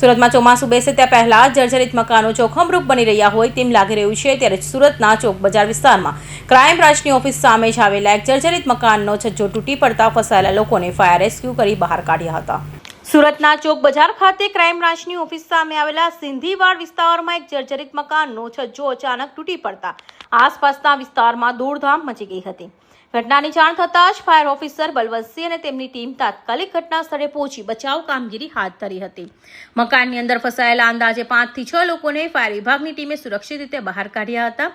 સુરતમાં ચોમાસું બેસે ત્યાં પહેલા જર્જરિત મકાનો જોખમરૂપ બની રહ્યા હોય તેમ લાગી રહ્યું છે ત્યારે સુરતના ચોક બજાર વિસ્તારમાં ક્રાઇમ બ્રાન્ચની ઓફિસ સામે જ આવેલા એક જર્જરિત મકાનનો છજ્જો તૂટી પડતા ફસાયેલા લોકોને ફાયર રેસ્ક્યુ કરી બહાર કાઢ્યા હતા। સુરતના ચોક બજાર ખાતે ક્રાઇમ બ્રાન્ચની ઓફિસ સામે આવેલા સિંધીવાડ વિસ્તારમાં એક જર્જરિત મકાનનો છજ્જો અચાનક તૂટી પડતા આસપાસના વિસ્તારમાં દોડધામ મચી ગઈ હતી। ઘટનાની જાણ થતાં જ ફાયર ઓફિસર બલવંતસિંહ અને તેમની ટીમ તાત્કાલિક ઘટના સ્થળે પહોંચી બચાવ કામગીરી હાથ ધરી હતી। મકાનની અંદર ફસાયેલા અંદાજે 5 થી 6 લોકોને ફાયર વિભાગની ટીમે સુરક્ષિત રીતે બહાર કાઢ્યા હતા।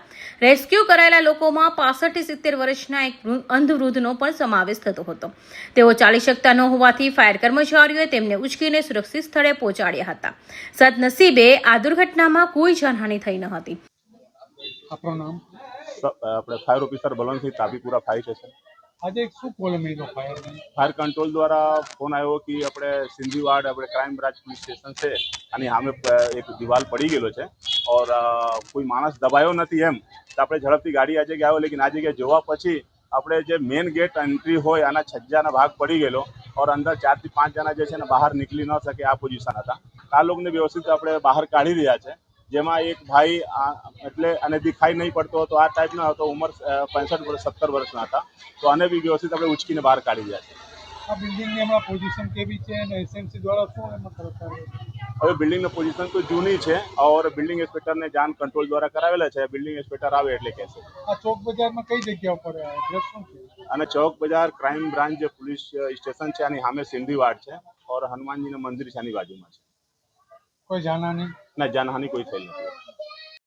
રેસ્ક્યુ કરાયેલા લોકોમાં 65 થી 70 વર્ષના એક અંધ વૃદ્ધનો પણ સમાવેશ થતો હતો। તેઓ ચાલી શકતા ન હોવાથી ફાયર કર્મચારીઓએ તેમને ઉચકીને સુરક્ષિત સ્થળે પહોંચાડ્યા હતા। સદનસીબે આ દુર્ઘટનામાં કોઈ જાનહાનિ થઈ ન હતી। આપણું નામ? આપણે fire officer Balwantsinh Tapipura fire station. આજે એક શું કોલ મળ્યો ફાયર કંટ્રોલ દ્વારા ફોન આવ્યો કે આપણે સિંધીવાડ આપણે ક્રાઇમ બ્રાન્ચ પોલીસ સ્ટેશન છે અને સામે એક દિવાલ પડી ગયેલો છે ઓર કોઈ માણસ દબાયો નથી એમ તો આપણે ઝડપથી ગાડી આ જગ્યાએ આવ્યો લેકિન આ જગ્યાએ જોવા પછી આપણે જે મેઇન ગેટ એન્ટ્રી હોય આના છજ્જાના ભાગ પડી ગયેલો ઓર અંદર 4 થી 5 જણા જે છે ને બહાર નીકળી ન શકે આ પોઝિશન હતા। આ લોકોને વ્યવસ્થિત આપણે બહાર કાઢી રહ્યા છે જેમાં એક ભાઈ એટલે અને દેખાઈ નહીં પડતો હતો આ ટાઈપનો હતો ઉંમર 65 વર્ષ 70 વર્ષના હતા તો આને બી વ્યવસ્થિત આપણે ઉચકીને બહાર કાઢી રહ્યા છે। આ બિલ્ડિંગની હમણાં પોઝિશન કેવી છે અને એસએમસી દ્વારા શું એમાં કરવામાં હવે બિલ્ડિંગની પોઝિશન તો જૂની છે ઓર બિલ્ડિંગ ઇન્સ્પેક્ટરને જાણ કંટ્રોલ દ્વારા કરાવેલા છે। બિલ્ડિંગ ઇન્સ્પેક્ટર આવે એટલે કહેશે। આ ચોક બજારમાં કઈ જગ્યા પર એડ્રેસ શું છે? અને ચોક બજાર ક્રાઇમ બ્રાન્ચ જે પોલીસ સ્ટેશન છે આની સામે સિંધીવાડ છે ઓર હનુમાનજીનું મંદિર છે આની બાજુમાં છે। કોઈ જાનહાની? ના જાનહાની કોઈ થઈ નથી।